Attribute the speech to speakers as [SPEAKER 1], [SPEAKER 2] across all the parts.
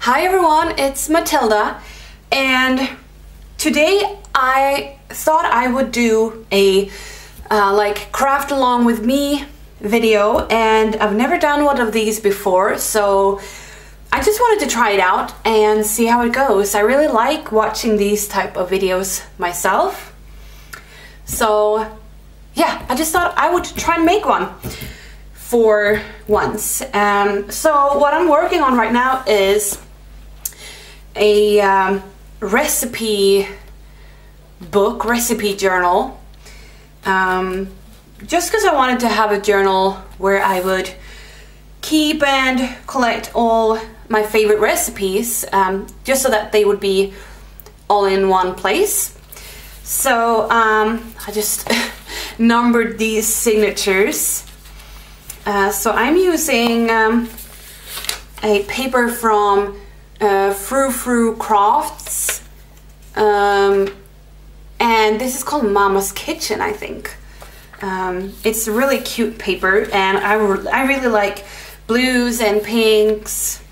[SPEAKER 1] Hi everyone, it's Matilda, and today I thought I would do a like craft along with me video, and I've never done one of these before, so I just wanted to try it out and see how it goes. I really like watching these type of videos myself, so yeah, I just thought I would try and make one for once. So what I'm working on right now is a recipe book, recipe journal, just because I wanted to have a journal where I would keep and collect all my favorite recipes, just so that they would be all in one place. So I just numbered these signatures. So I'm using a paper from Frou Crafts, and this is called Mama's Kitchen, I think. It's a really cute paper, and I really like blues and pinks,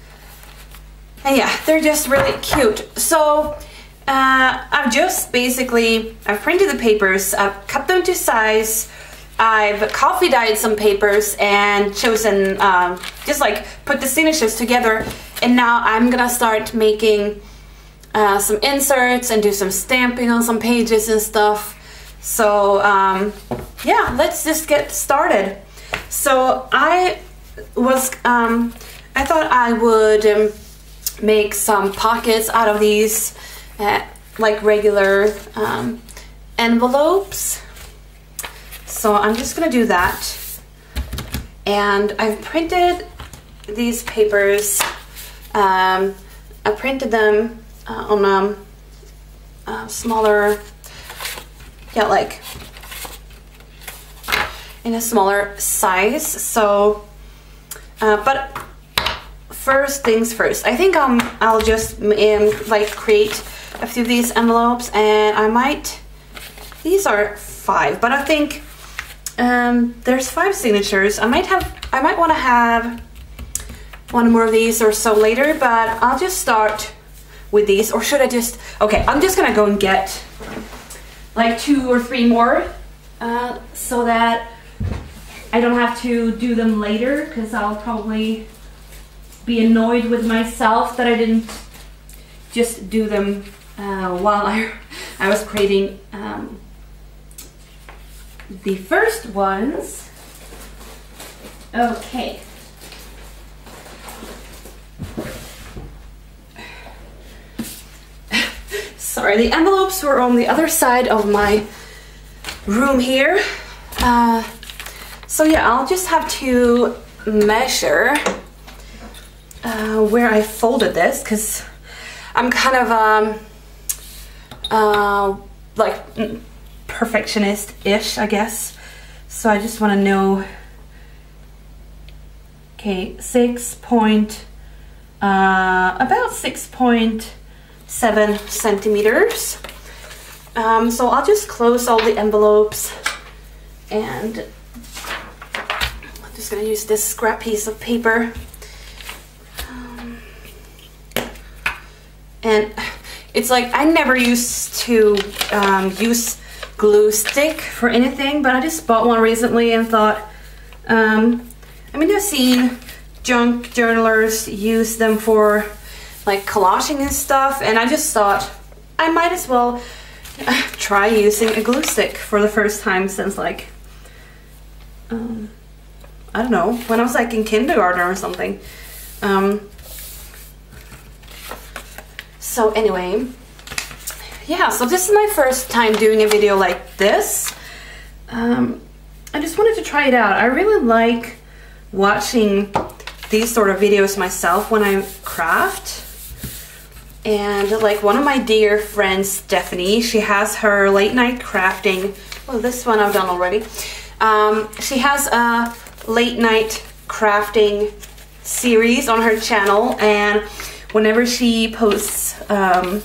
[SPEAKER 1] and yeah, they're just really cute. So I've printed the papers, I've cut them to size, I've coffee dyed some papers and chosen, just like put the signatures together, and now I'm gonna start making some inserts and do some stamping on some pages and stuff. So yeah, let's just get started. So I thought I would make some pockets out of these like regular envelopes. So I'm just gonna do that, and I've printed these papers. I printed them on a smaller, yeah, like in a smaller size. So, but first things first, I think I'll just like create a few of these envelopes, and I might. These are 5, but I think. There's 5 signatures. I might want to have one more of these or so later, but I'll just start with these. Or should I just, okay, I'm just gonna go and get like 2 or 3 more, so that I don't have to do them later, because I'll probably be annoyed with myself that I didn't just do them while I was creating the first ones. Okay. Sorry, the envelopes were on the other side of my room here. So yeah, I'll just have to measure where I folded this, because I'm kind of like perfectionist-ish, I guess. So I just want to know, okay, about 6.7 centimeters. So I'll just close all the envelopes, and I'm just gonna use this scrap piece of paper. And it's like, I never used to use glue stick for anything, but I just bought one recently and thought, I mean, I've seen junk journalers use them for like collaging and stuff, and I just thought I might as well try using a glue stick for the first time since like, I don't know, when I was like in kindergarten or something. So anyway, yeah, so this is my first time doing a video like this. I just wanted to try it out. I really like watching these sort of videos myself when I craft. And like one of my dear friends, Stephanie, she has her late night crafting. Well, this one I've done already. She has a late night crafting series on her channel, and whenever she posts, yeah,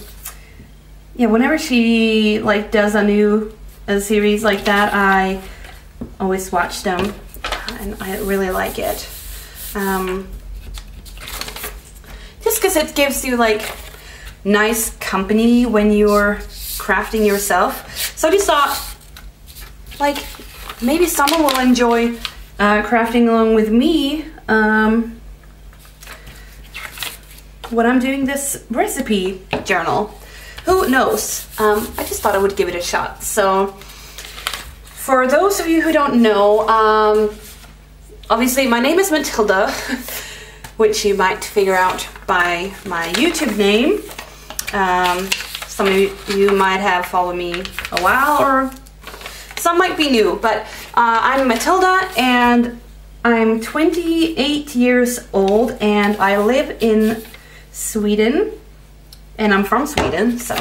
[SPEAKER 1] whenever she like does a series like that, I always watch them, and I really like it. Just because it gives you like nice company when you're crafting yourself. So I just thought, like, maybe someone will enjoy crafting along with me when I'm doing this recipe journal. Who knows? I just thought I would give it a shot. So for those of you who don't know, obviously my name is Matilda, which you might figure out by my YouTube name. Some of you might have followed me a while, or some might be new, but I'm Matilda and I'm 28 years old and I live in Sweden, and I'm from Sweden, so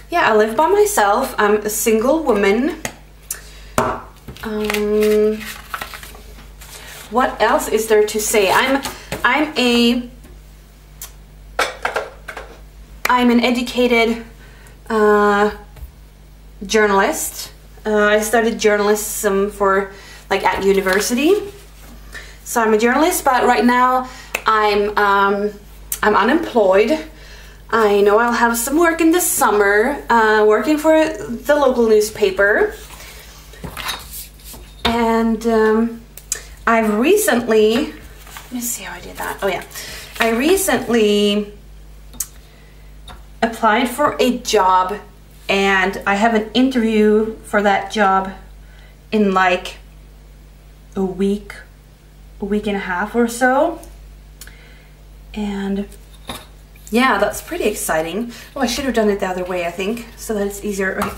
[SPEAKER 1] yeah, I live by myself. I'm a single woman. What else is there to say? I'm an educated journalist. I studied journalism for like at university. So I'm a journalist, but right now I'm unemployed. I know I'll have some work in the summer, working for the local newspaper. And I've recently, let me see how I did that. Oh yeah, I recently applied for a job and I have an interview for that job in like a week and a half or so. And yeah, that's pretty exciting. Oh, I should have done it the other way, I think, so that it's easier. Okay.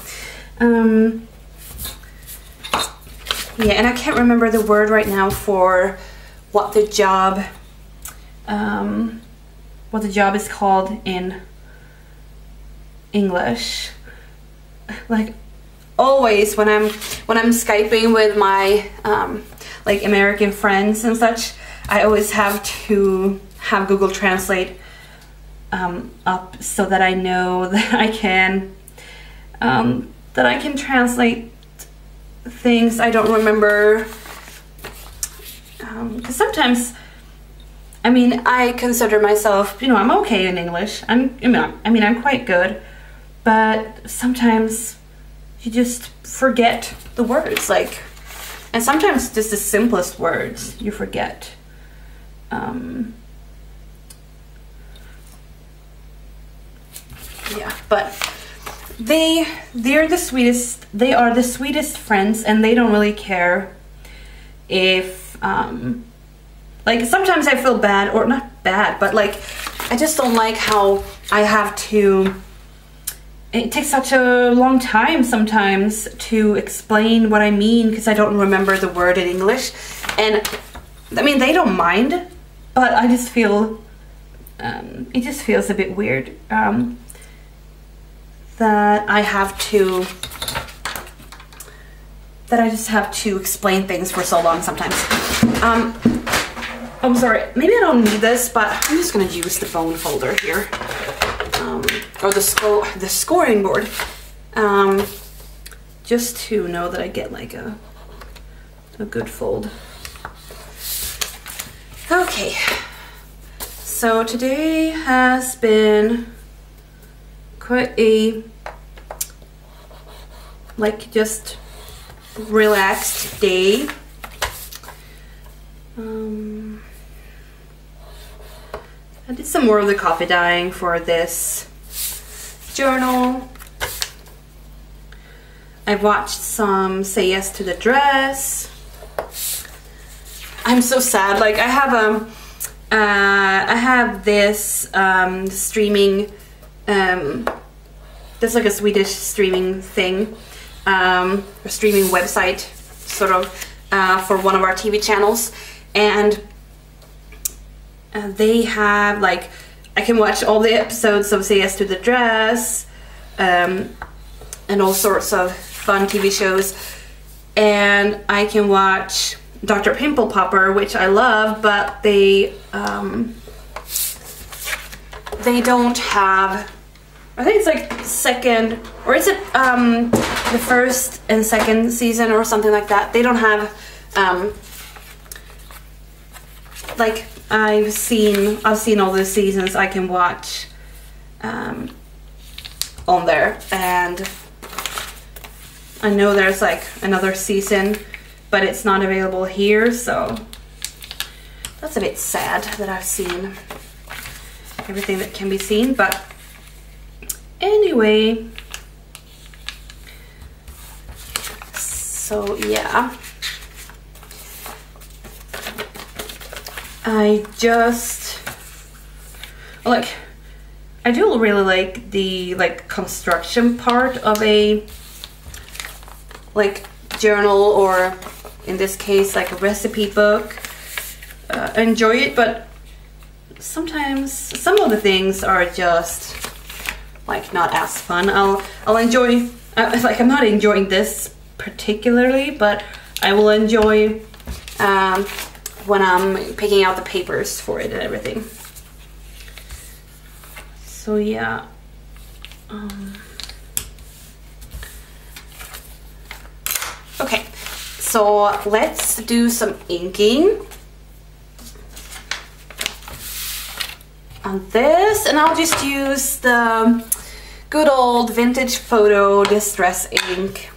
[SPEAKER 1] Yeah, and I can't remember the word right now for what the job is called in English. Like always when I'm Skyping with my like American friends and such, I always have to have Google Translate up so that I know that I can translate things I don't remember, because sometimes, I mean, I consider myself, you know, I'm okay in English. I'm quite good, but sometimes you just forget the words, like, and sometimes just the simplest words you forget. Yeah, but they're the sweetest. They are the sweetest friends, and they don't really care if like sometimes I feel bad, or not bad, but like I just don't like how I have to. It takes such a long time sometimes to explain what I mean because I don't remember the word in English, and I mean they don't mind, but I just feel it just feels a bit weird. That I just have to explain things for so long sometimes. I'm sorry, maybe I don't need this, but I'm just gonna use the phone folder here, or the scoring board, just to know that I get like a good fold. Okay, so today has been quite a like just relaxed day. I did some more of the coffee dyeing for this journal. I watched some Say Yes to the Dress. I'm so sad. Like I have this streaming. There's like a Swedish streaming thing, or streaming website, sort of, for one of our TV channels, and they have like, I can watch all the episodes of Say Yes to the Dress, and all sorts of fun TV shows, and I can watch Dr. Pimple Popper, which I love, but they don't have, I think it's like second, or is it the first and second season or something like that. They don't have like I've seen all the seasons I can watch on there, and I know there's like another season, but it's not available here, so that's a bit sad that I've seen everything that can be seen. But anyway, so yeah, I do really like the construction part of a journal, or in this case like a recipe book. Enjoy it, but sometimes some of the things are just not as fun. I'll enjoy I'm not enjoying this particularly, but I will enjoy when I'm picking out the papers for it and everything. So yeah, okay, so let's do some inking on this, and I'll just use the good old vintage photo distress ink.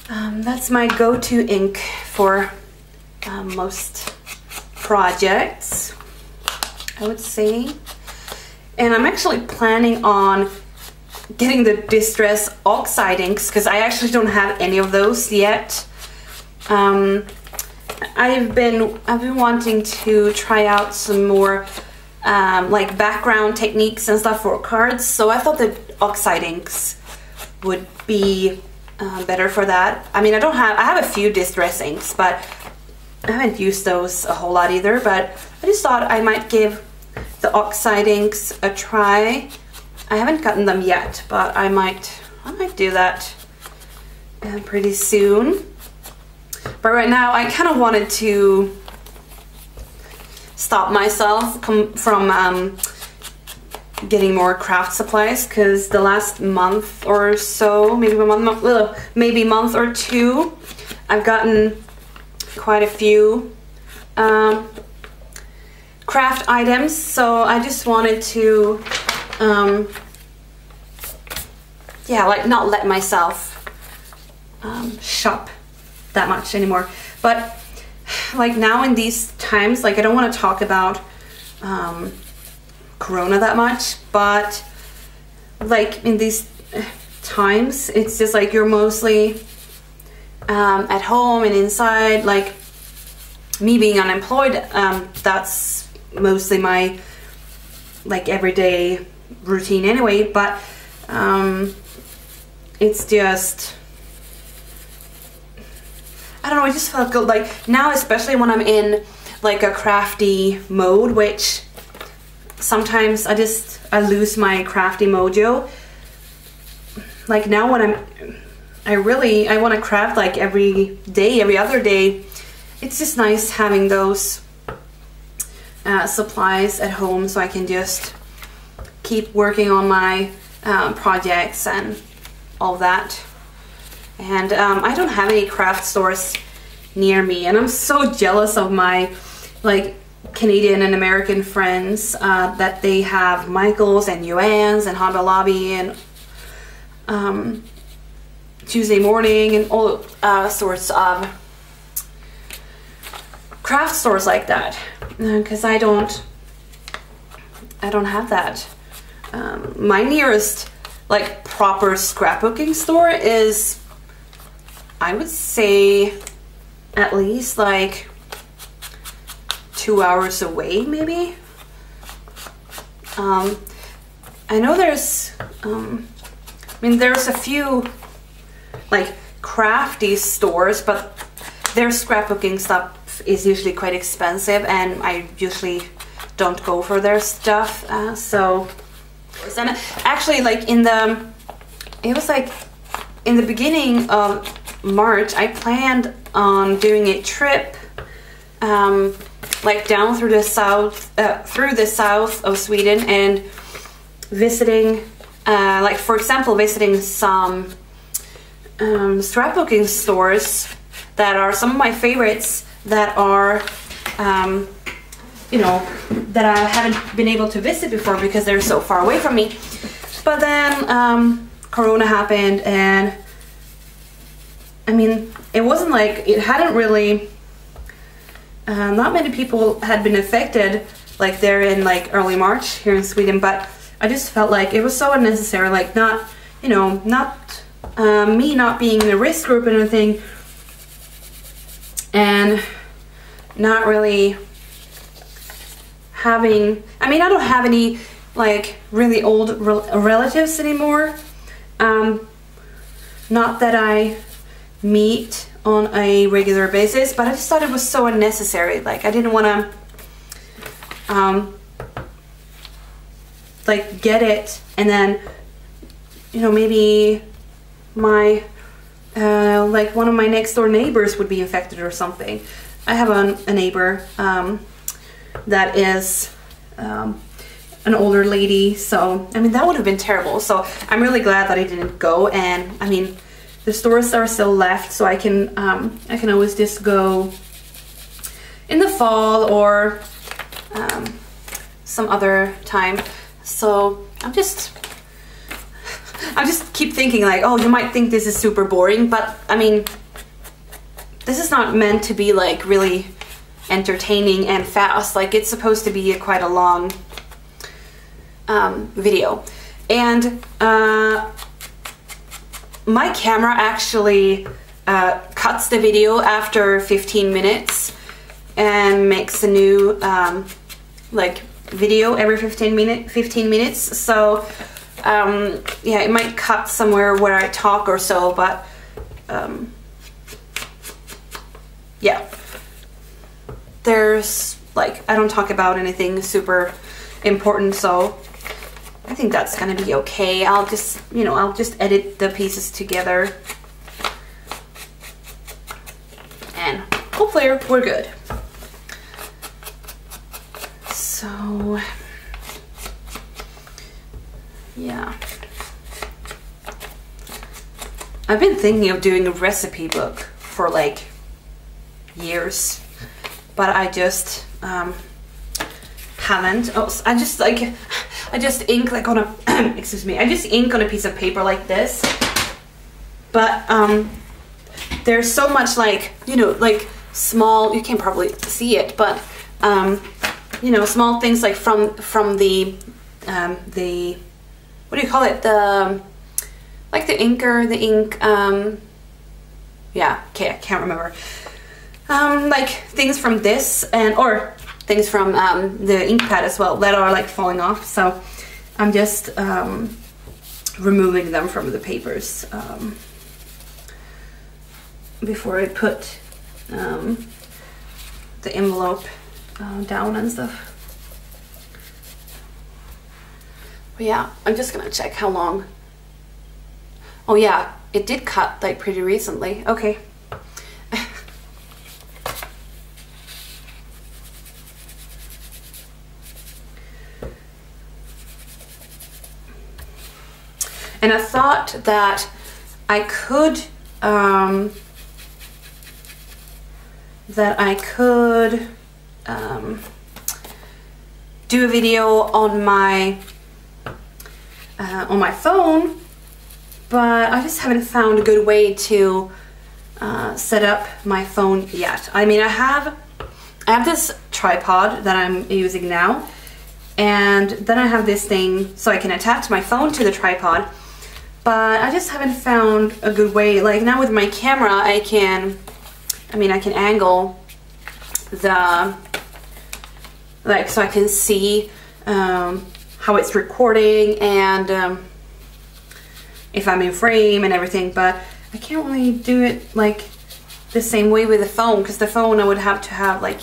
[SPEAKER 1] That's my go-to ink for most projects, I would say. And I'm actually planning on getting the distress oxide inks, because I actually don't have any of those yet. I've been wanting to try out some more background techniques and stuff for cards, so I thought that oxide inks would be better for that. I mean, I have a few distress inks, but I haven't used those a whole lot either, but I just thought I might give the oxide inks a try. I haven't gotten them yet, but I might do that pretty soon. But right now I kind of wanted to stop myself from getting more craft supplies, because the last month or so, maybe month or two, I've gotten quite a few craft items, so I just wanted to not let myself shop that much anymore. But now in these times, I don't want to talk about Corona that much, but in these times, it's just you're mostly at home and inside. Me being unemployed, that's mostly my everyday routine anyway, but it's just, I don't know, I just felt good now, especially when I'm in a crafty mode, which sometimes I lose my crafty mojo. Now when I want to craft every day, every other day, it's just nice having those supplies at home, so I can just keep working on my projects and all that. And I don't have any craft stores near me, and I'm so jealous of my Canadian and American friends that they have Michael's and Joann's and Hobby Lobby and Tuesday Morning and all sorts of craft stores like that, because I don't have that. My nearest proper scrapbooking store is, I would say, at least 2 hours away, maybe. I know there's there's a few crafty stores, but their scrapbooking stuff is usually quite expensive, and I usually don't go for their stuff. So, and actually, in the beginning of March, I planned on doing a trip, down through the south of Sweden, and visiting, for example, visiting some scrapbooking stores that are some of my favorites, that are you know, that I haven't been able to visit before because they're so far away from me. But then Corona happened, and I mean, it wasn't like it hadn't really, not many people had been affected like there in like early March here in Sweden, but I just felt like it was so unnecessary, like not, you know, not me not being in a risk group and everything, and not really having, I mean, I don't have any like really old relatives anymore. Not that I meet on a regular basis, but I just thought it was so unnecessary. Like, I didn't want to like get it and then, you know, maybe my like one of my next door neighbors would be infected or something. I have a neighbor that is an older lady, so I mean that would have been terrible. So I'm really glad that I didn't go, and I mean the stores are still left, so I can always just go in the fall or some other time. So I just keep thinking like, oh, you might think this is super boring, but I mean this is not meant to be like really entertaining and fast. Like, it's supposed to be quite a long video, and my camera actually cuts the video after 15 minutes and makes a new like video every 15 minutes. So yeah, it might cut somewhere where I talk or so, but yeah, there's like, I don't talk about anything super important, so I think that's gonna be okay. I'll just, you know, I'll just edit the pieces together and hopefully we're good. So yeah, I've been thinking of doing a recipe book for like years, but I just haven't. Oh, I just ink like on a excuse me, I just ink on a piece of paper like this, but there's so much, like, you know, like small, you can probably see it, but you know, small things like from the what do you call it, the like the inker, the ink, yeah, okay, I can't remember, like things from this and or things from the ink pad as well that are like falling off. So I'm just removing them from the papers before I put the envelope down and stuff. But yeah, I'm just gonna check how long. Oh yeah, it did cut like pretty recently. Okay. And I thought that I could do a video on my phone, but I just haven't found a good way to set up my phone yet. I mean, I have this tripod that I'm using now, and then I have this thing so I can attach my phone to the tripod, but I just haven't found a good way. Like now with my camera, I can angle the, like, so I can see how it's recording and if I'm in frame and everything, but I can't really do it like the same way with the phone, because the phone I would have to have, like,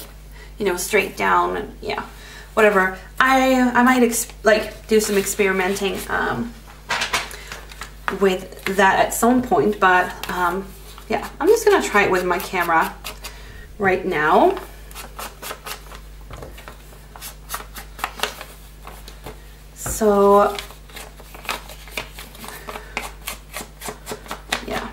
[SPEAKER 1] you know, straight down, and yeah, whatever. I might like do some experimenting with that at some point, but yeah, I'm just gonna try it with my camera right now. So yeah,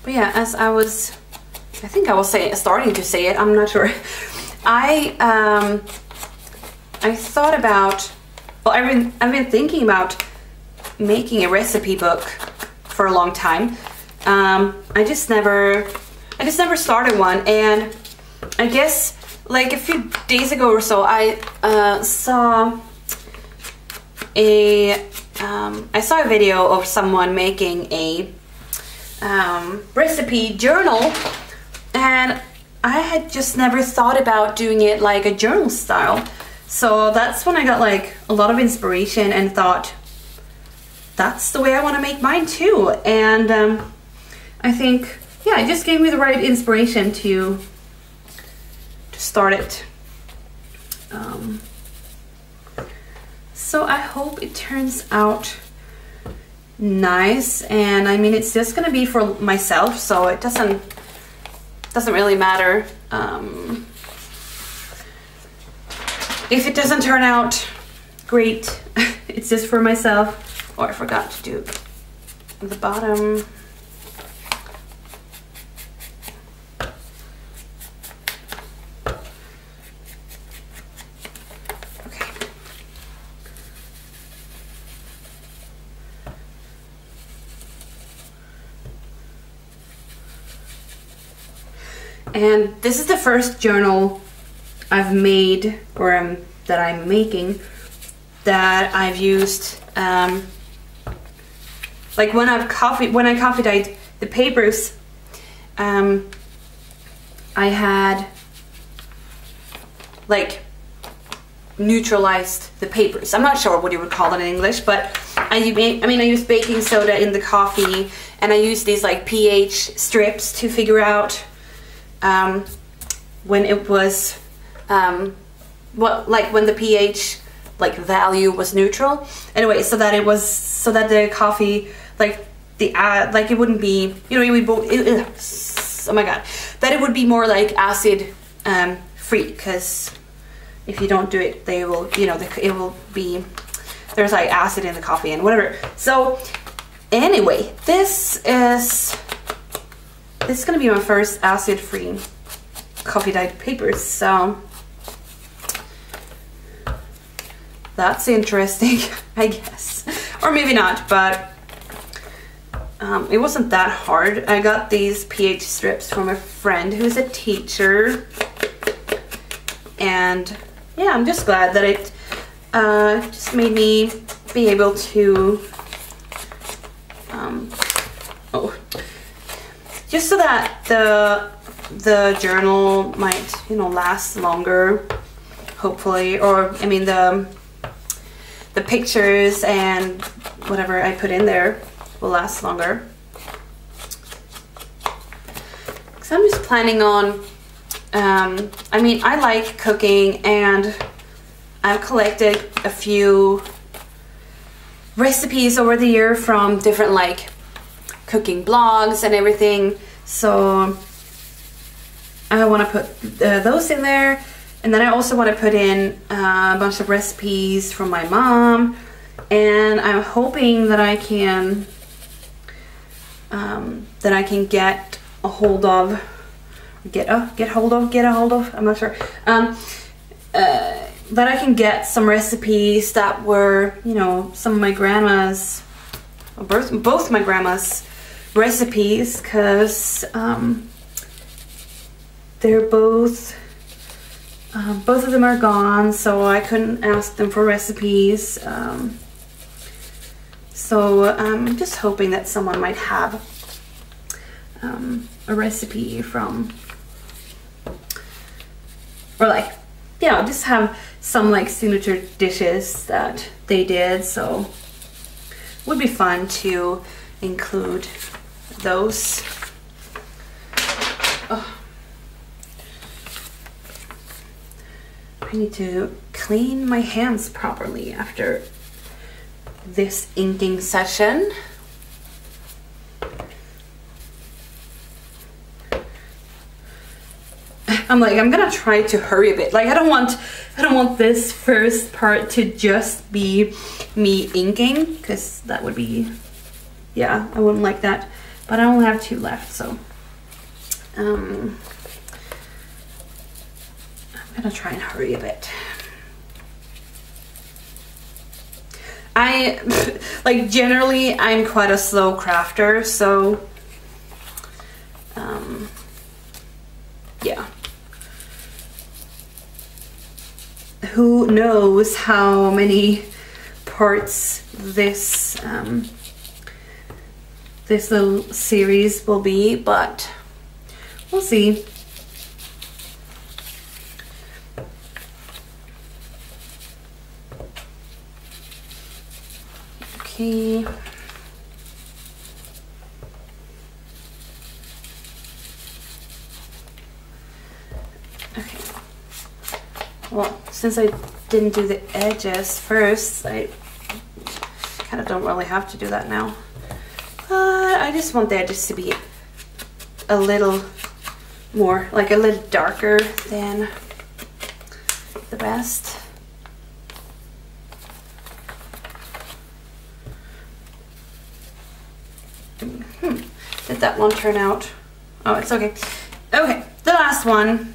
[SPEAKER 1] But yeah, as I think I was starting to say it, I'm not sure. I thought about, well, I've been thinking about making a recipe book for a long time. I just never started one, and I guess like a few days ago or so, I saw a video of someone making a recipe journal, and I had just never thought about doing it like a journal style. So that's when I got like a lot of inspiration and thought, that's the way I want to make mine too. And I think, yeah, it just gave me the right inspiration to start it. So I hope it turns out nice, and I mean, it's just gonna be for myself, so it doesn't really matter if it doesn't turn out great. It's just for myself. Oh, I forgot to do the bottom. And this is the first journal I've made, or that I'm making, that I've used. Like when I coffee dyed the papers, I had like neutralized the papers. I'm not sure what you would call it in English, but I used baking soda in the coffee, and I used these like pH strips to figure out when it was when the pH like value was neutral. Anyway, so that the coffee like it wouldn't be, you know, oh my god, that it would be more like acid free, because if you don't do it, they will, you know, it will be, there's like acid in the coffee and whatever. So anyway, this is gonna be my first acid free coffee dyed papers, so that's interesting, I guess. Or maybe not, but it wasn't that hard. I got these pH strips from a friend who's a teacher, and yeah, I'm just glad that it just made me be able to just so that the journal might, you know, last longer, hopefully. Or I mean, the pictures and whatever I put in there will last longer. So I'm just planning on, I mean, I like cooking, and I've collected a few recipes over the year from different like cooking blogs and everything. So I want to put those in there. And then I also want to put in a bunch of recipes from my mom, and I'm hoping that I can get a hold of, I'm not sure, that I can get some recipes that were, you know, some of my grandma's, both my grandma's recipes, because they're both of them are gone, so I couldn't ask them for recipes. So I'm just hoping that someone might have a recipe from, or like, yeah, just have some like signature dishes that they did. So it would be fun to include those. Oh. I need to clean my hands properly after this inking session. I'm gonna try to hurry a bit. Like I don't want this first part to just be me inking, because that would be, yeah, I wouldn't like that. but I only have 2 left, so I'm gonna try and hurry a bit. Like generally I'm quite a slow crafter, so yeah. Who knows how many parts this this little series will be, but we'll see. Okay. Okay. Well, since I didn't do the edges first, I kind of don't really have to do that now. But I just want the edges to be a little more, like a little darker than the rest. Did that one turn out? Oh, it's okay. Okay, the last one.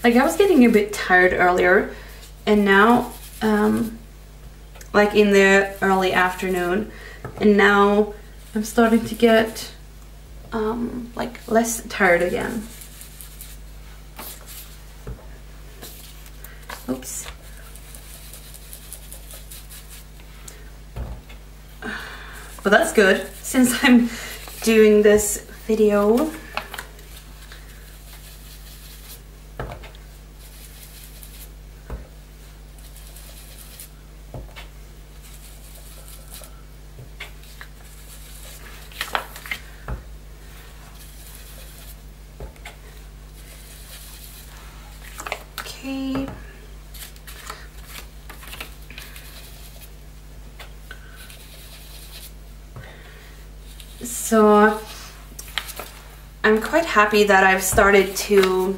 [SPEAKER 1] Like I was getting a bit tired earlier, and now like in the early afternoon, and now I'm starting to get like less tired again. Oops. But that's good since I'm doing this video. Okay. So I'm quite happy that I've started to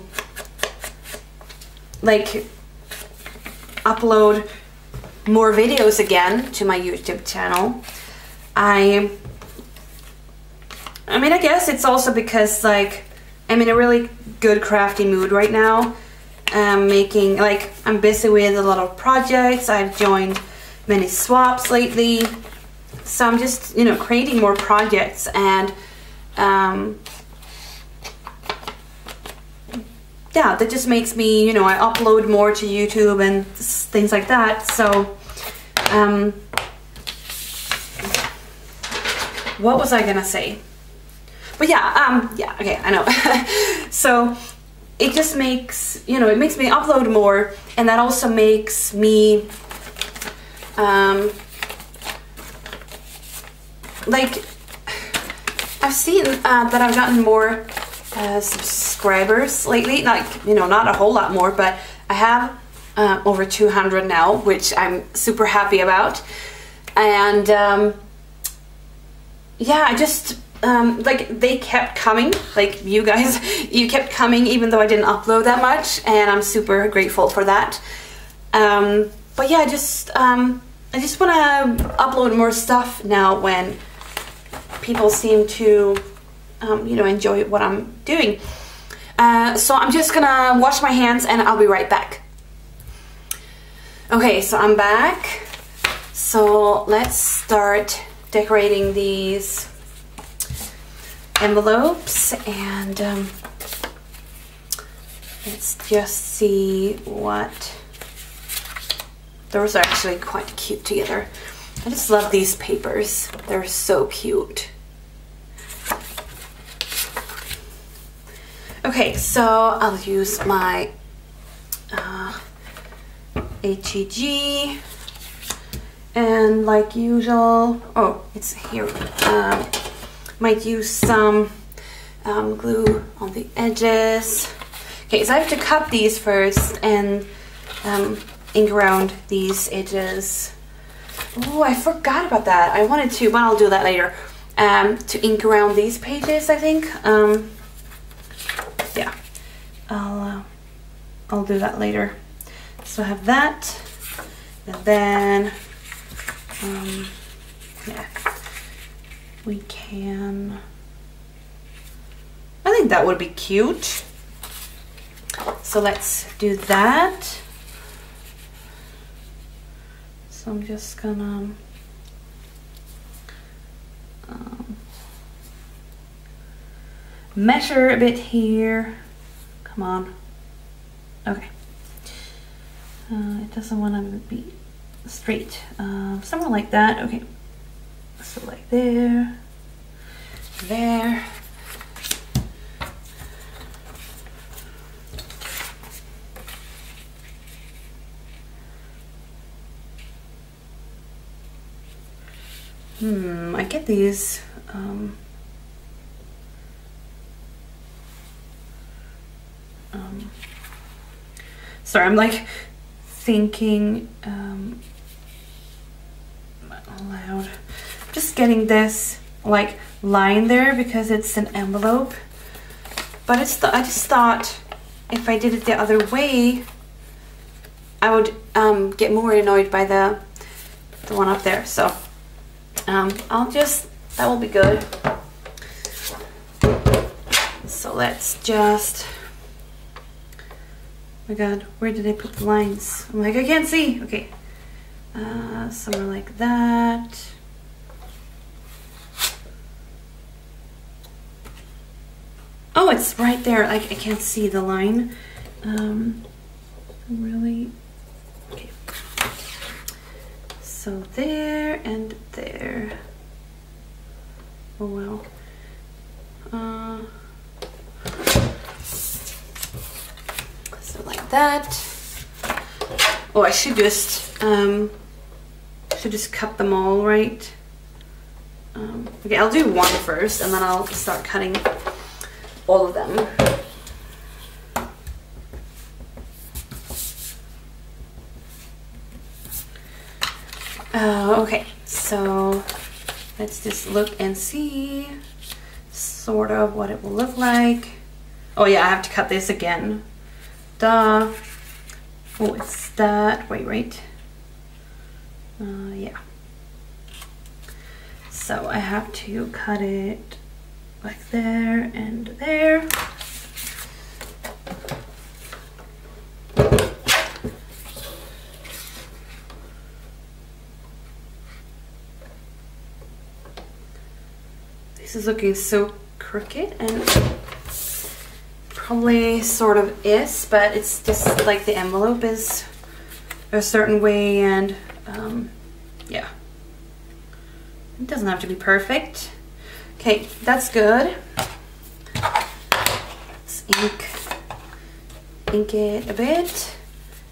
[SPEAKER 1] like upload more videos again to my YouTube channel. I mean, I guess it's also because like I'm in a really good crafty mood right now. Making, like, I'm busy with a lot of projects. I've joined many swaps lately. So I'm just, you know, creating more projects, and yeah, that just makes me, you know, I upload more to YouTube and things like that. So what was I gonna say? But yeah, yeah, okay, I know. So it just makes, you know, it makes me upload more, and that also makes me like, I've seen that I've gotten more subscribers lately. Like, you know, not a whole lot more, but I have over 200 now, which I'm super happy about. And yeah, I just like, they kept coming, like you guys, you kept coming even though I didn't upload that much, and I'm super grateful for that. But yeah, I just want to upload more stuff now when people seem to you know, enjoy what I'm doing. So I'm just gonna wash my hands and I'll be right back. Okay, so I'm back. So let's start decorating these envelopes, and let's just see what... Those are actually quite cute together. I just love these papers. They're so cute. Okay, so I'll use my ATG, and like usual, oh, it's here. Might use some glue on the edges. Okay, so I have to cut these first and ink around these edges. Oh, I forgot about that. I wanted to, but I'll do that later. To ink around these pages, I think. Yeah, I'll do that later. So I have that, And then, yeah, we can, I think that would be cute. So let's do that. So I'm just gonna measure a bit here. Come on. Okay. It doesn't want to be straight. Somewhere like that. Okay. So like there. There. I get these sorry, I'm like thinking aloud. Just getting this like line there because it's an envelope. But I just thought if I did it the other way, I would get more annoyed by the one up there. So that will be good. So let's just, oh my god, where did I put the lines? I'm like, I can't see. Okay, somewhere like that. Oh, it's right there. Like I can't see the line. Really? Okay. So there and there. Oh wow. So like that. Oh, I should just cut them all, right? Okay, I'll do one first, and then I'll start cutting all of them. Okay, so let's just look and see sort of what it will look like. Oh yeah, I have to cut this again. Duh. Oh, it's that. Wait. Yeah. So I have to cut it like there and there. This is looking so crooked, and probably sort of is, but it's just like the envelope is a certain way, and yeah, it doesn't have to be perfect. Okay, that's good. Let's ink it a bit,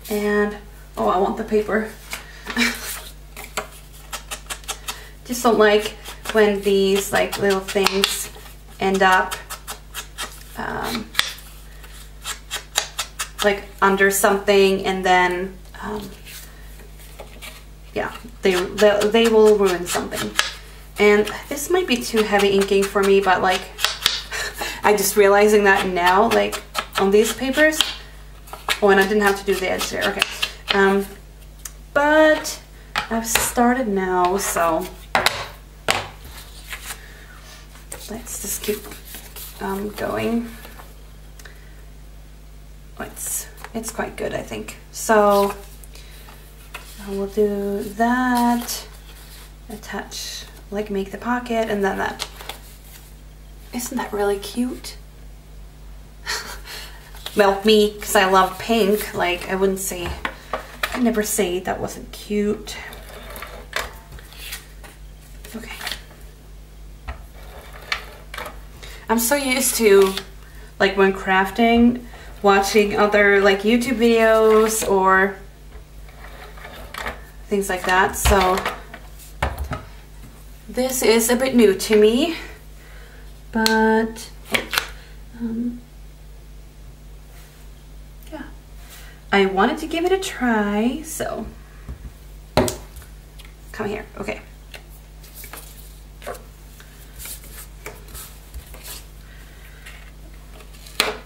[SPEAKER 1] and oh, I want the paper. Just don't like when these like little things end up like under something, and then yeah, they will ruin something. And this might be too heavy inking for me, but like I just realizing that now, like on these papers. Oh, and I didn't have to do the edge there. Okay, but I've started now, so let's just keep going. It's quite good, I think. So I will do that, attach, like make the pocket, and then that. Isn't that really cute? Well, me, because I love pink, like I wouldn't say, I'd never say that wasn't cute. Okay. I'm so used to, like when crafting, watching other like YouTube videos or things like that, so this is a bit new to me, but yeah, I wanted to give it a try, so come here. Okay.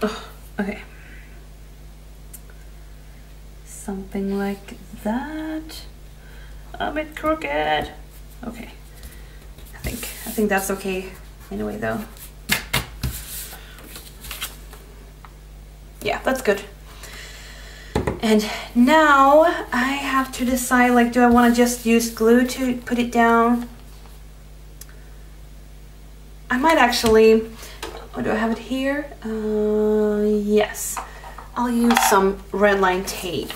[SPEAKER 1] Oh, okay. Something like that. a bit crooked. Okay, I think that's okay anyway though. Yeah, that's good. And now I have to decide, like, do I want to just use glue to put it down? I might actually, oh, do I have it here? Yes. I'll use some red line tape.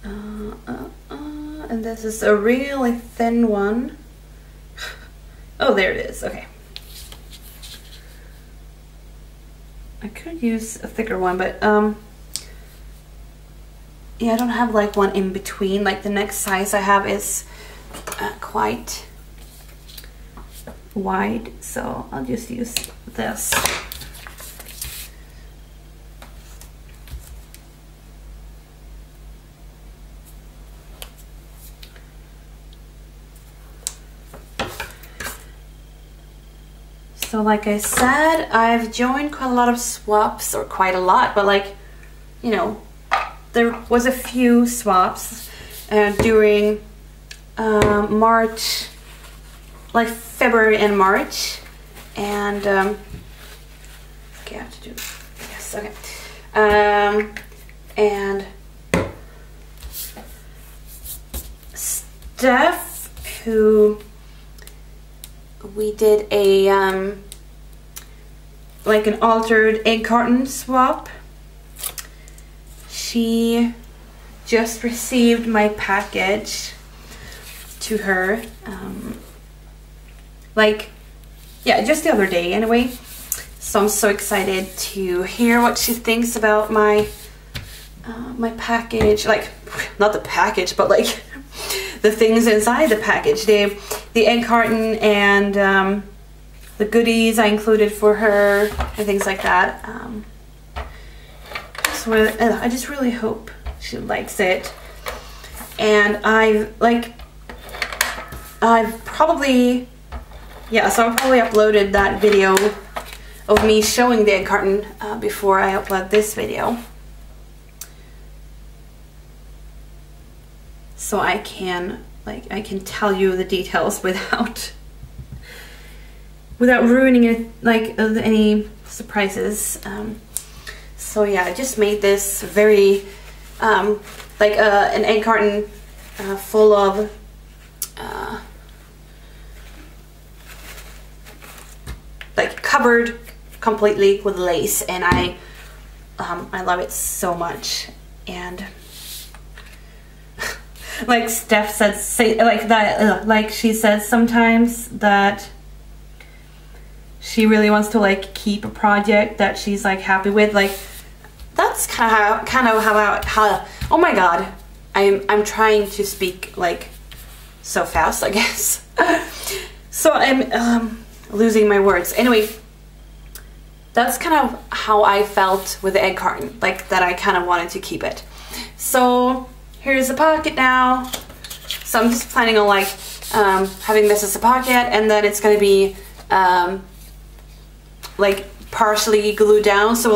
[SPEAKER 1] And this is a really thin one. Oh, there it is, okay. I could use a thicker one, but yeah, I don't have like one in between. Like the next size I have is quite wide, so I'll just use this. So like I said, I've joined quite a lot of swaps, or quite a lot, but like, you know, there was a few swaps during March, like February and March, and okay, I have to do yes, okay, and Steph, who we did a like an altered egg carton swap. She just received my package to her, like, yeah, just the other day anyway. So I'm so excited to hear what she thinks about my my package. Like, not the package, but like the things inside the package. The egg carton and the goodies I included for her and things like that. So I just really hope she likes it. And I've probably, yeah, so I probably uploaded that video of me showing the egg carton before I upload this video. So I can, like, I can tell you the details without ruining it, like, any surprises. So yeah, I just made this very, like an egg carton full of like covered completely with lace, and I love it so much. And like Steph said, like that, like she says sometimes that she really wants to like keep a project that she's like happy with. Like that's kind of how oh my god, I'm trying to speak like so fast, I guess. So I'm losing my words. Anyway, that's kind of how I felt with the egg carton, like that I kind of wanted to keep it. So here's the pocket now. So I'm just planning on like having this as a pocket, and then it's gonna be like partially glued down, so it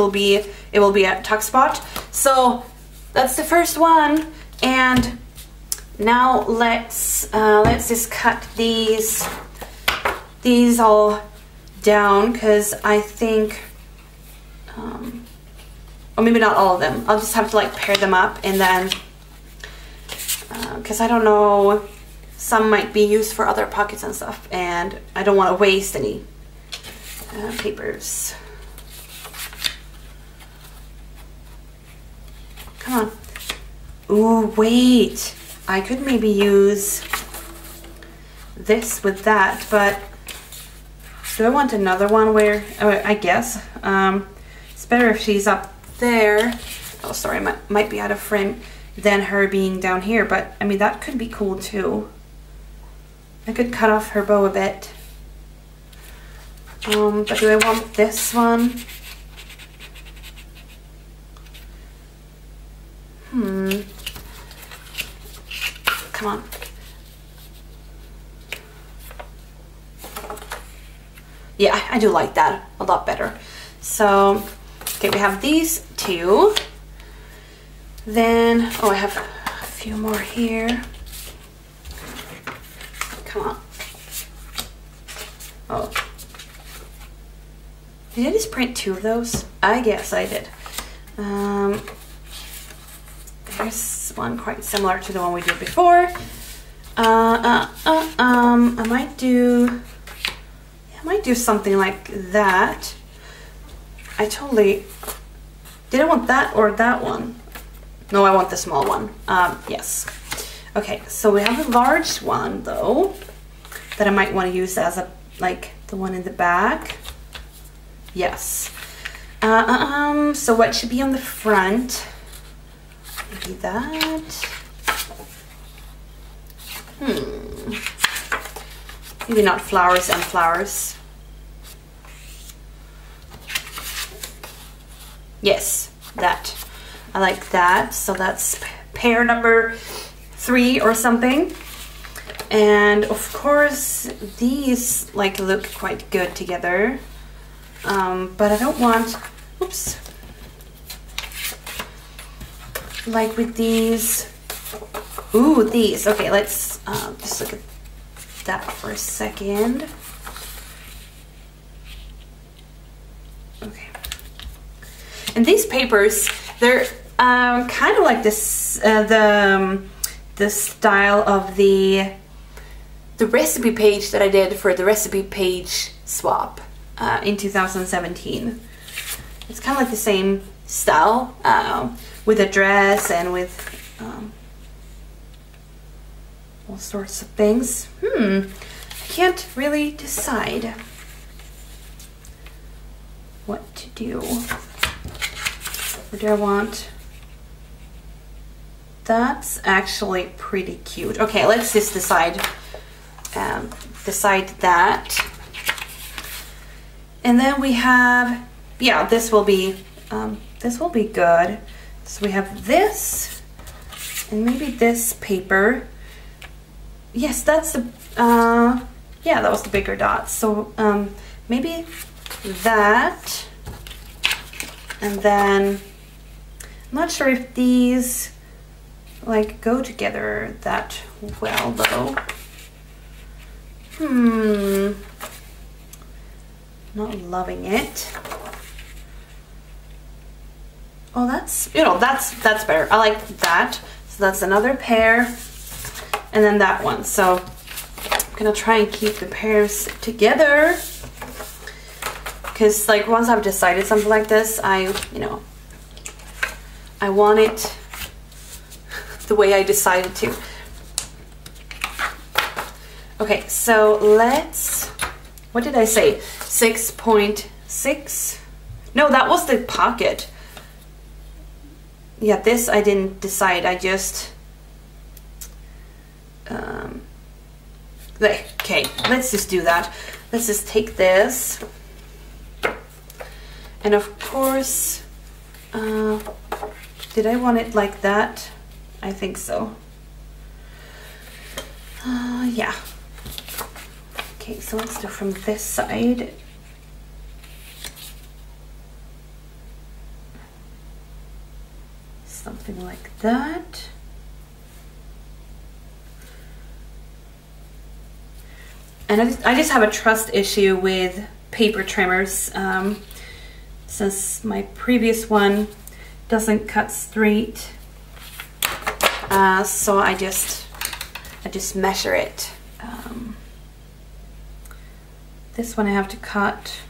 [SPEAKER 1] will be a tuck spot. So that's the first one, and now let's just cut these all down, because I think or maybe not all of them. I'll just have to like pair them up, and then because I don't know, some might be used for other pockets and stuff, and I don't want to waste any papers. Come on. Ooh, wait. I could maybe use this with that, but do I want another one where, oh, I guess, it's better if she's up there. Oh, sorry, might be out of frame, than her being down here, but I mean, that could be cool too. I could cut off her bow a bit. But do I want this one? Come on. Yeah, I do like that a lot better. So, okay, we have these two. Then, oh, I have a few more here. come on. Oh. Did I just print 2 of those? I guess I did. There's one quite similar to the one we did before. I might do something like that. I totally... Did I want that or that one? No, I want the small one. Yes. Okay, so we have a large one though that I might want to use as a, like the one in the back. Yes. So what should be on the front? Maybe that. Maybe not flowers and flowers. Yes, that. I like that. So that's pair number 3 or something. And of course, these like look quite good together. But I don't want, oops, like with these, ooh, these. Okay, let's just look at that for a second. Okay. And these papers, they're kind of like this, the style of the recipe page that I did for the recipe page swap in 2017. It's kind of like the same style with a dress and with all sorts of things. I can't really decide what to do. Or do I want... That's actually pretty cute. Okay, let's just decide that. And then we have, yeah, this will be good. So we have this, and maybe this paper. Yes, that's the, yeah, that was the bigger dot. So maybe that, and then I'm not sure if these like go together that well though. Not loving it. Oh, that's, you know, that's better. I like that. So that's another pair, and then that one. So I'm gonna try and keep the pairs together, because like once I've decided something like this, I want it the way I decided to. Okay, so let's, what did I say? 6.6? No, that was the pocket. Yeah, this I didn't decide. I just okay, let's just do that. Let's just take this, and of course, did I want it like that? I think so. Yeah. Okay, so let's do from this side. Something like that. And I just have a trust issue with paper trimmers, since my previous one doesn't cut straight. So I just measure it. This one I have to cut.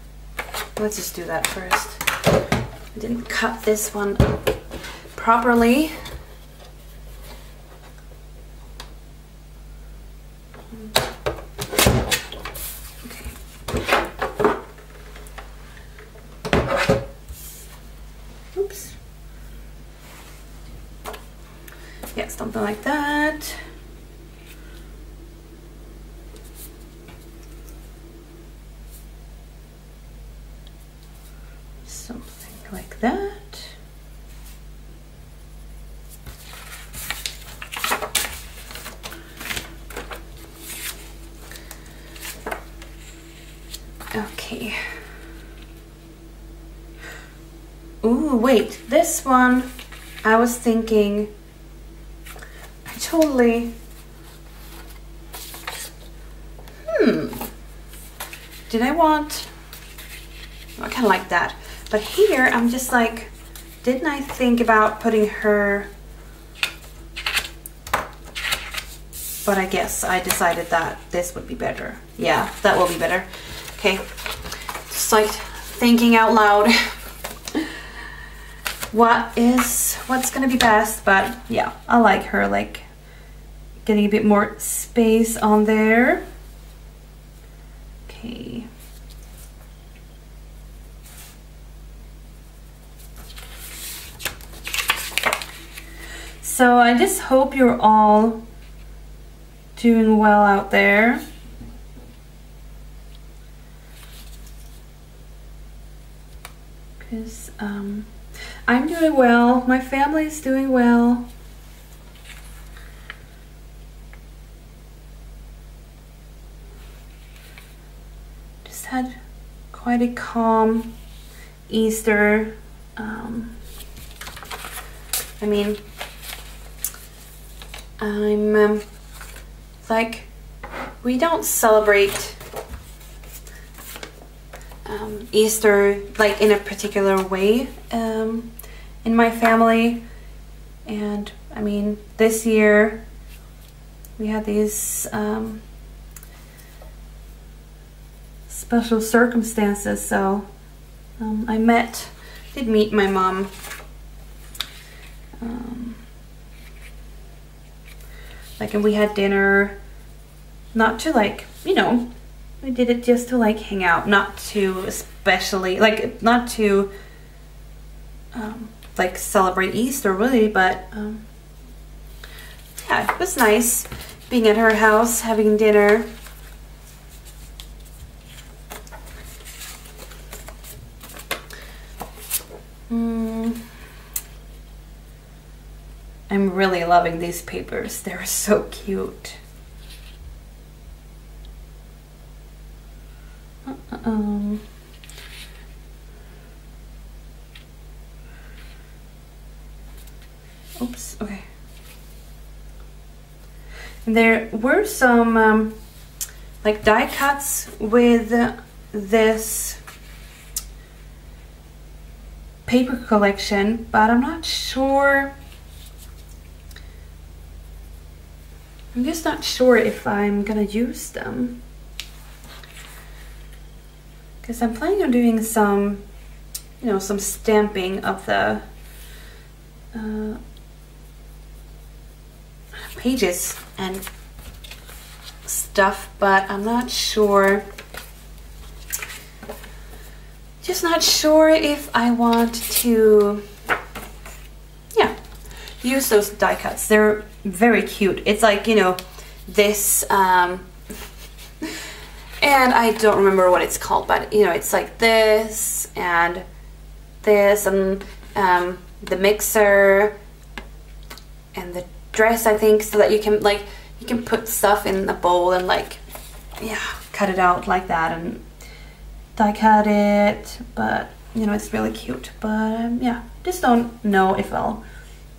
[SPEAKER 1] Let's just do that first. I didn't cut this one properly. Okay. Oops. Yeah, something like that. Something like that. Okay. Ooh, wait, this one, I was thinking, did I want, I kind of like that. But here, I'm just like, didn't I think about putting her, but I guess I decided that this would be better. Yeah, that will be better. Okay, just like thinking out loud what's gonna be best, but yeah, I like her like getting a bit more space on there. Okay. So I just hope you're all doing well out there. Because I'm doing well, my family's doing well. Just had quite a calm Easter. I mean, I'm like, we don't celebrate Easter like in a particular way in my family, and I mean this year we had these special circumstances, so I did meet my mom. Like, and we had dinner, not to like, you know, we did it just to like hang out, not to especially, like, not to like celebrate Easter really, but yeah, it was nice being at her house, having dinner. I'm really loving these papers. They're so cute. Oops, okay. There were some like die cuts with this paper collection, but I'm not sure. I'm just not sure if I'm gonna use them, because I'm planning on doing some, you know, some stamping of the pages and stuff, but I'm not sure. Just not sure if I want to, yeah, use those die cuts. They're very cute. It's like, you know, this and I don't remember what it's called, but you know, it's like this and this and the mixer and the dress, I think, so that you can like, you can put stuff in a bowl and like, yeah, cut it out like that and die cut it. But you know, it's really cute. But yeah, just don't know if I'll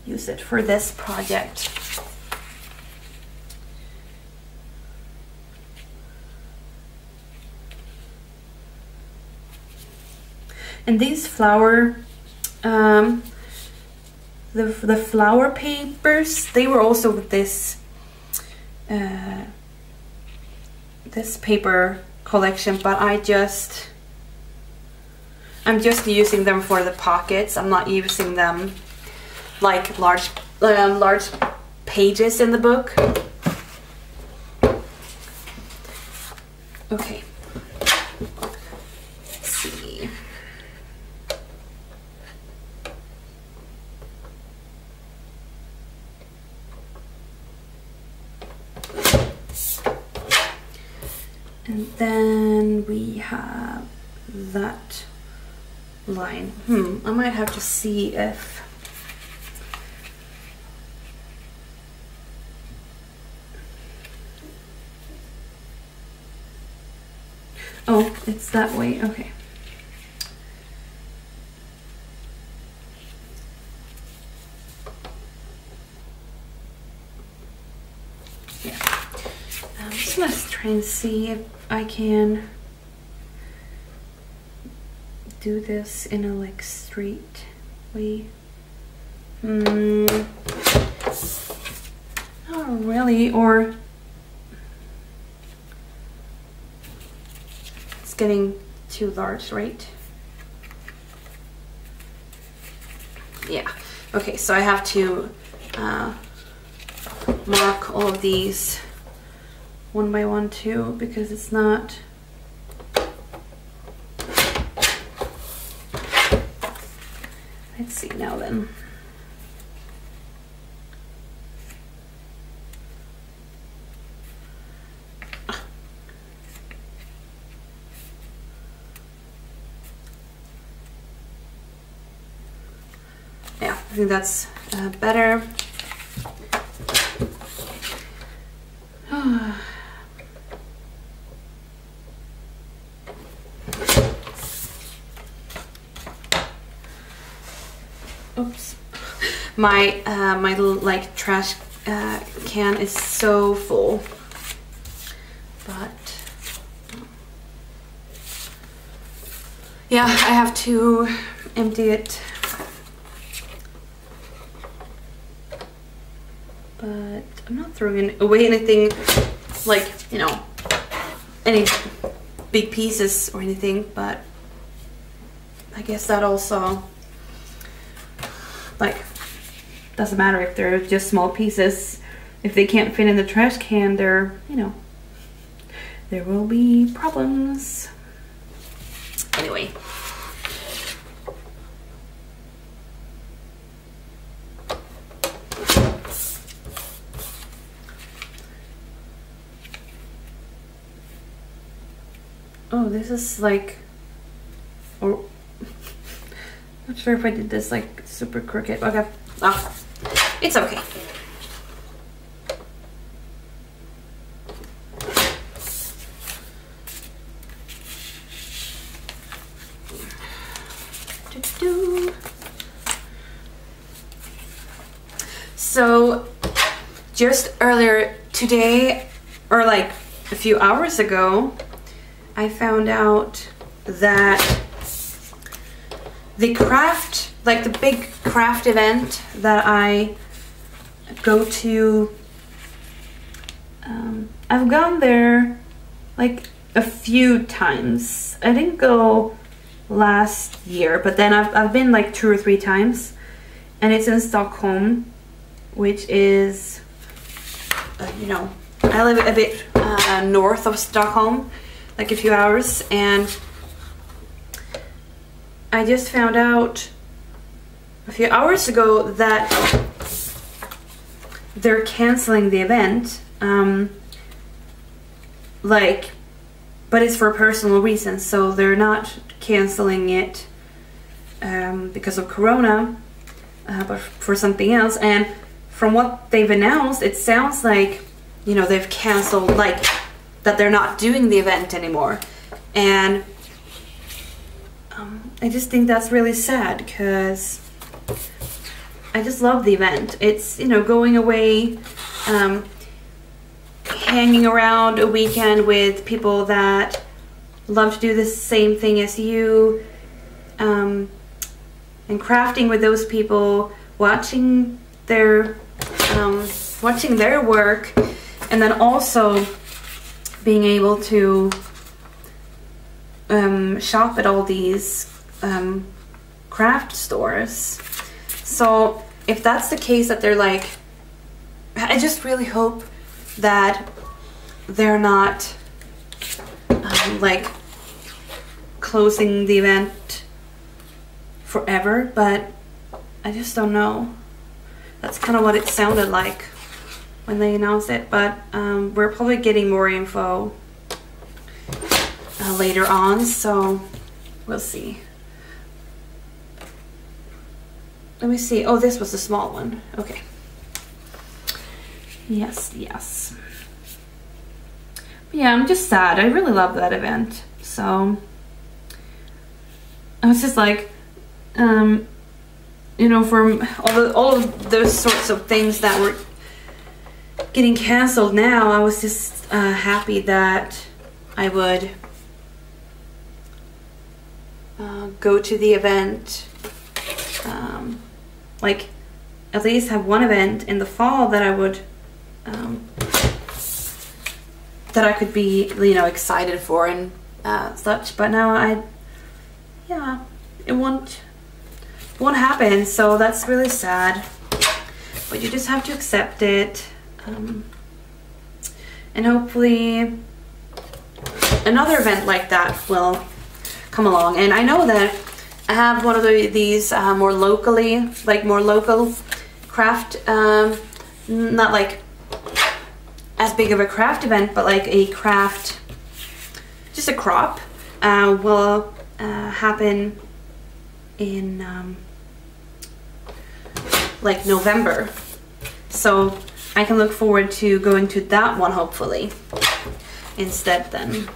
[SPEAKER 1] use it for this project. And these flower, the flower papers, they were also with this this paper collection, but I'm just using them for the pockets. I'm not using them like large pages in the book. Okay. Let's see. And then we have that line. I might have to see if oh, it's that way. Okay. Yeah. I'm just gonna try and see if I can do this in a like straight way. Not really, or it's getting too large, right? Yeah. Okay, so I have to mark all of these one by one too, because it's not. Let's see now then. Yeah, I think that's better. Oops. My my little like trash can is so full, but yeah, I have to empty it. But I'm not throwing away anything, like, you know, any big pieces or anything, but I guess that also, like, doesn't matter if they're just small pieces. If they can't fit in the trash can, they're, you know, there will be problems. Anyway. Oh, this is like, or not sure if I did this like super crooked. Okay, oh, it's okay. So just earlier today, or like a few hours ago, I found out that the craft, like the big craft event that I go to, I've gone there like a few times. I didn't go last year, but then I've been like 2 or 3 times, and it's in Stockholm, which is, you know, I live a bit north of Stockholm, like a few hours, and I just found out a few hours ago that they're canceling the event, like, but it's for personal reasons, so they're not canceling it because of Corona, but for something else. And from what they've announced, it sounds like, you know, they've canceled, like, that they're not doing the event anymore. And I just think that's really sad, because I just love the event. It's, you know, going away, hanging around a weekend with people that love to do the same thing as you, and crafting with those people, watching their work, and then also being able to shop at all these craft stores. So if that's the case, that they're like, I just really hope that they're not like closing the event forever, but I just don't know. That's kind of what it sounded like when they announced it, but we're probably getting more info later on, so we'll see. Let me see. Oh, this was the small one. Okay. Yes, yes. But yeah, I'm just sad. I really love that event. So I was just like, you know, from all of those sorts of things that were getting canceled now, I was just happy that I would go to the event, like at least have one event in the fall that I would that I could be, you know, excited for and such. But now it won't happen, so that's really sad. But you just have to accept it, and hopefully another event like that will come along. And I know that I have one of these more local craft, not like as big of a craft event, but like a craft, just a crop, will happen in like November. So I can look forward to going to that one hopefully instead then.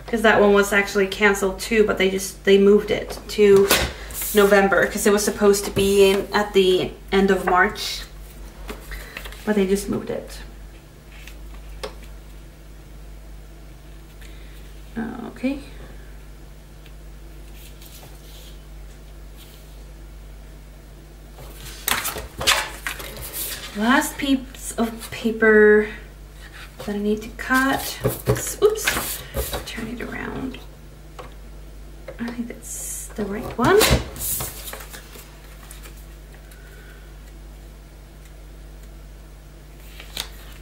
[SPEAKER 1] Because that one was actually cancelled too, but they moved it to November because it was supposed to be in at the end of March, but they just moved it. Okay. Last piece of paper that I need to cut. Oops. Turn it around. I think that's the right one.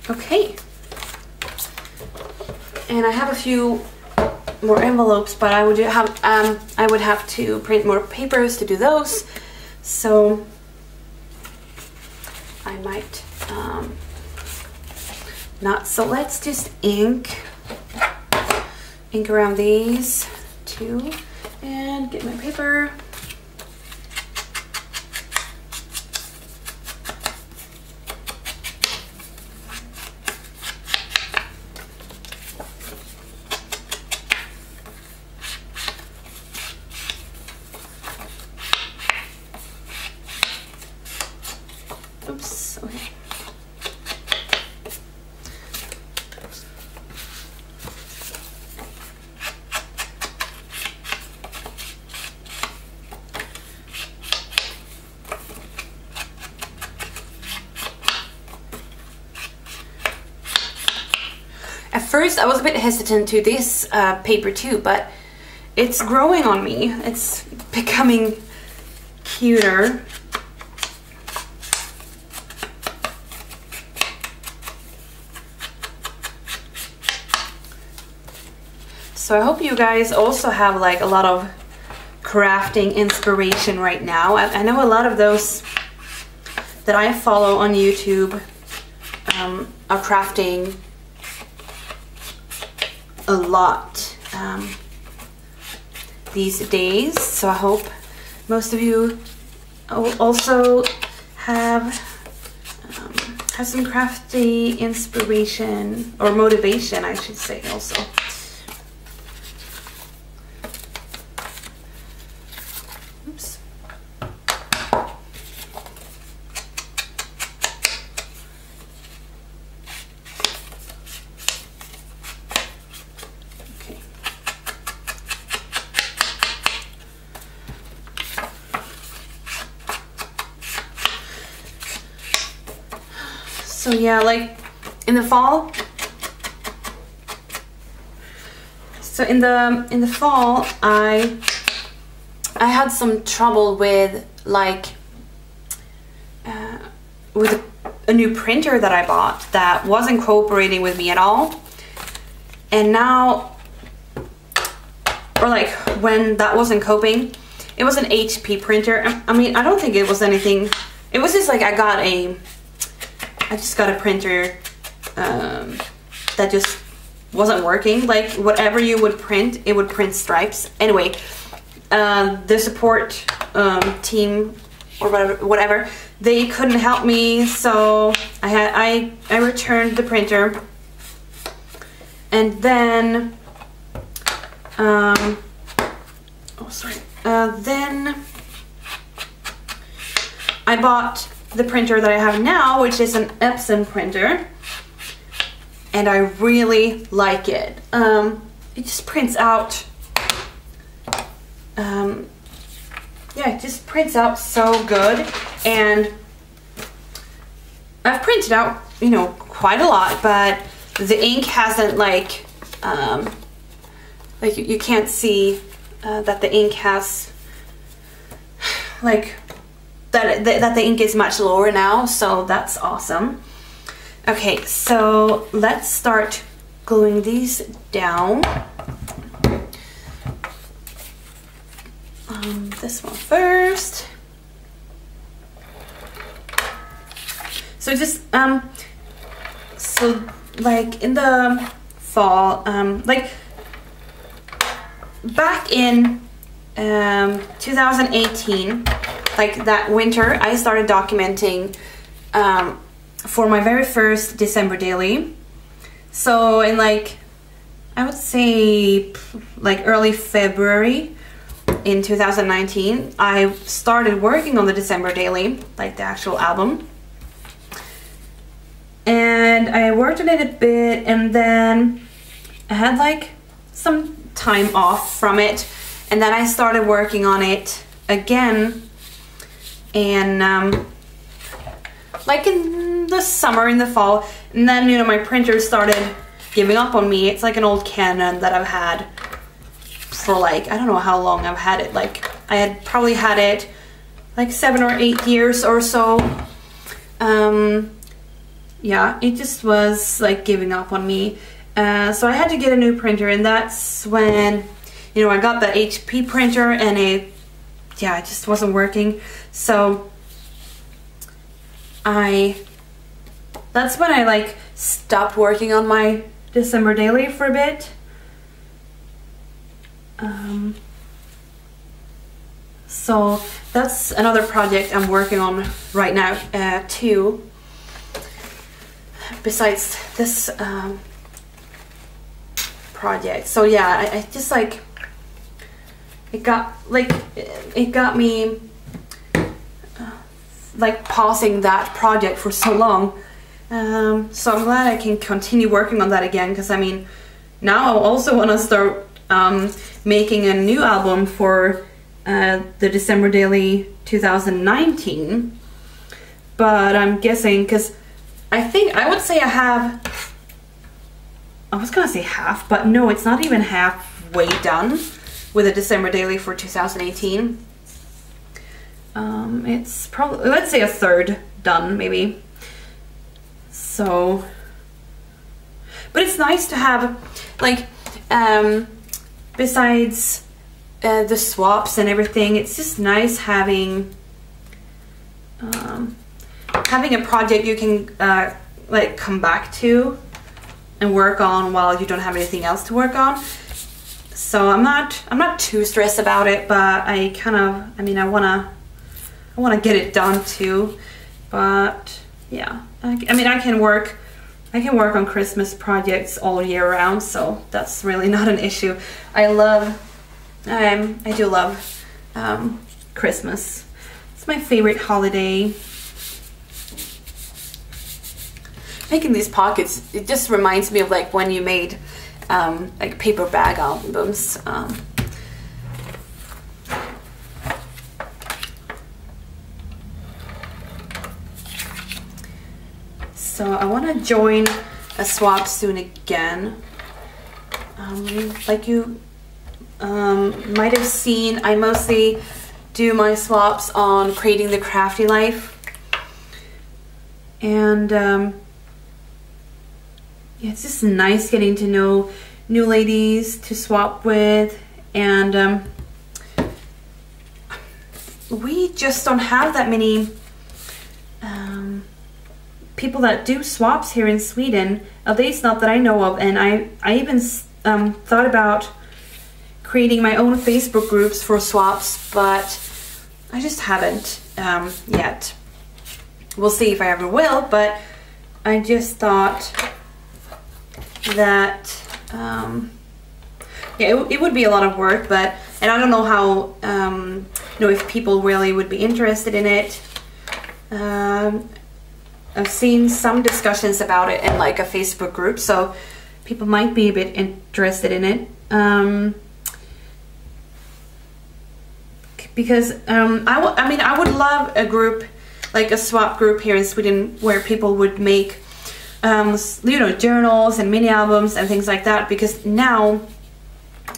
[SPEAKER 1] Okay. And I have a few more envelopes, but I would have to print more papers to do those. So I might not. So let's just ink around these two and get my paper. Oops, okay. At first I was a bit hesitant to this paper too, but it's growing on me. It's becoming cuter. So I hope you guys also have like a lot of crafting inspiration right now. I know a lot of those that I follow on YouTube are crafting a lot these days. So I hope most of you also have some crafty inspiration or motivation, I should say, also. Oops. Okay. So yeah, like in the fall. So in the fall, I had some trouble with like with a new printer that I bought that wasn't cooperating with me at all. And now, or like when that wasn't coping, it was an HP printer. I mean, I don't think it was anything. It was just like I just got a printer that just wasn't working. Like whatever you would print, it would print stripes. Anyway, the support team or whatever, they couldn't help me, so I returned the printer, and then then I bought the printer that I have now, which is an Epson printer, and I really like it. It just prints out yeah, it just prints out so good. And I've printed out, you know, quite a lot, but the ink hasn't like you can't see that the ink has like that the ink is much lower now, so that's awesome. Okay, so let's start gluing these down. This one first. So just so like in the fall, like back in 2018, like that winter, I started documenting for my very first December daily. So in like, I would say like early February in 2019, I started working on the December daily, like the actual album. And I worked on it a bit, and then I had like some time off from it, and then I started working on it again, and like in the summer, in the fall, and then, you know, my printer started giving up on me. It's like an old Canon that I've had for like, I don't know how long I've had it. Like I had probably had it like 7 or 8 years or so. Yeah, it just was like giving up on me. So I had to get a new printer, and that's when, you know, I got the HP printer, and it just wasn't working. So that's when I like stopped working on my December daily for a bit. So that's another project I'm working on right now too, besides this project. So yeah, I just like, it got me like pausing that project for so long. So I'm glad I can continue working on that again, because I mean, now I also want to start making a new album for the December daily 2019. But I'm guessing, because I would say I have, I was gonna say half, but no, it's not even halfway done with a December daily for 2018. It's probably, let's say, a third done, maybe. So, but it's nice to have, like, besides the swaps and everything, it's just nice having having a project you can like come back to and work on while you don't have anything else to work on. So I'm not too stressed about it, but I kind of, I mean, I wanna get it done too. But yeah, I mean, I can work on Christmas projects all year round, so that's really not an issue. I do love Christmas. It's my favorite holiday. Making these pockets, it just reminds me of like when you made like paper bag albums. So I want to join a swap soon again. Like you might have seen, I mostly do my swaps on Creating the Crafty Life. And yeah, it's just nice getting to know new ladies to swap with, and we just don't have that many people that do swaps here in Sweden, at least not that I know of. And I even thought about creating my own Facebook groups for swaps, but I just haven't yet. We'll see if I ever will, but I just thought that yeah, it would be a lot of work, but, and I don't know how, you know, if people really would be interested in it. I've seen some discussions about it in like a Facebook group, so people might be a bit interested in it. because I mean, I would love a group, like a swap group here in Sweden, where people would make you know, journals and mini albums and things like that, because now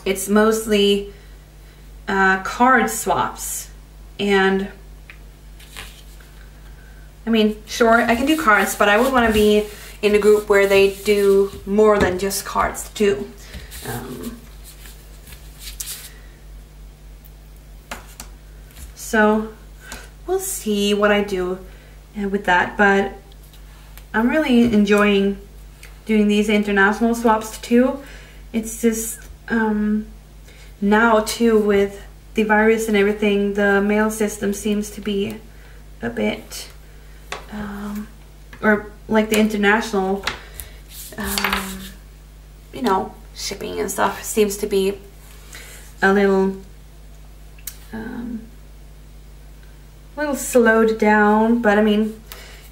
[SPEAKER 1] it's mostly card swaps. And I mean, sure, I can do cards, but I would want to be in a group where they do more than just cards too. So we'll see what I do with that, but I'm really enjoying doing these international swaps too. It's just now too, with the virus and everything, the mail system seems to be a bit or like the international you know, shipping and stuff seems to be a little slowed down. But I mean,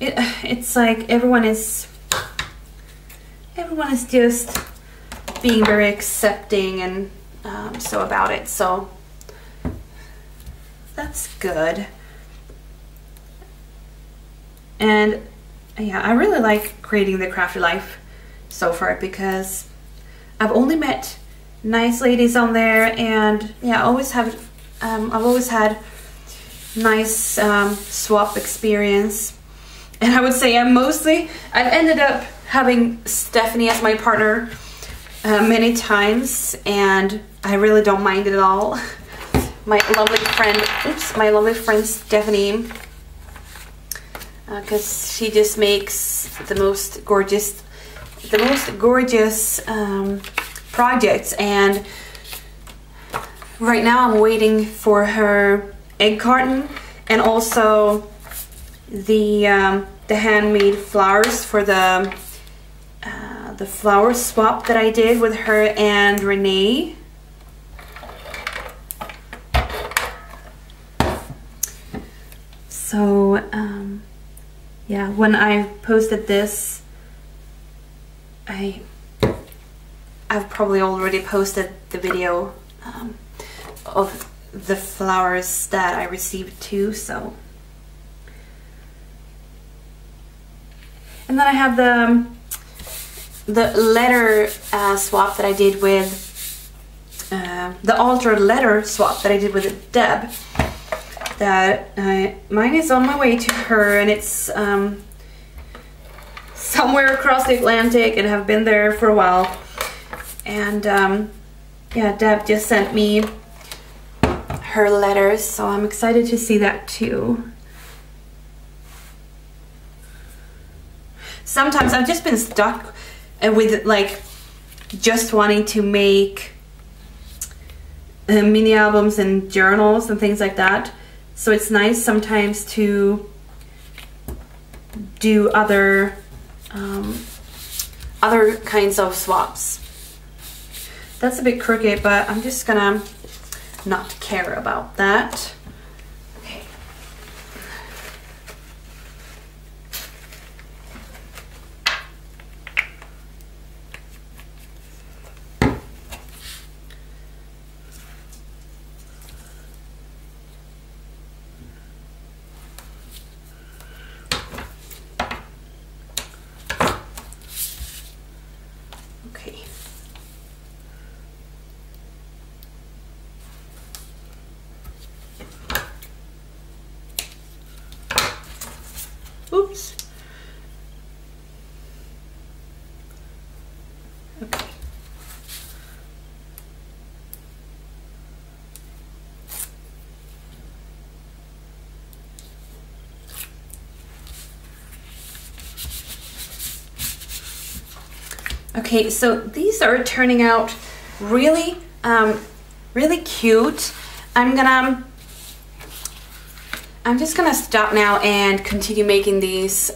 [SPEAKER 1] it's like everyone is just being very accepting and so about it, so that's good. And yeah, I really like creating the crafty life so far, because I've only met nice ladies on there, and yeah, I've always had nice swap experience. And I would say I've ended up having Stephanie as my partner many times, and I really don't mind it at all. My lovely friend Stephanie, because she just makes the most gorgeous projects. And right now I'm waiting for her egg carton, and also the handmade flowers for the flower swap that I did with her and Renee. So yeah, when I posted this, I've probably already posted the video of the flowers that I received too. So, and then I have the letter swap that I did with the altered letter swap that I did with Deb. That mine is on my way to her, and it's somewhere across the Atlantic, and have been there for a while. And yeah, Deb just sent me her letters, so I'm excited to see that too. Sometimes I've just been stuck with like just wanting to make mini albums and journals and things like that. So it's nice sometimes to do other kinds of swaps. That's a bit crooked, but I'm just gonna not care about that. Okay. Oops. Okay. Okay, so these are turning out really, really cute. I'm just gonna stop now and continue making these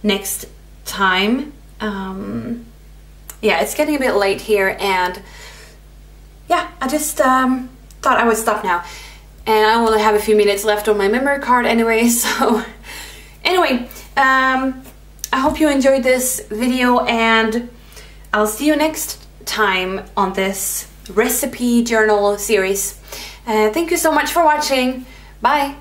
[SPEAKER 1] next time. Yeah, it's getting a bit late here, and yeah, I just thought I would stop now. And I only have a few minutes left on my memory card anyway, so anyway, I hope you enjoyed this video, and I'll see you next time on this recipe journal series. Thank you so much for watching. Bye!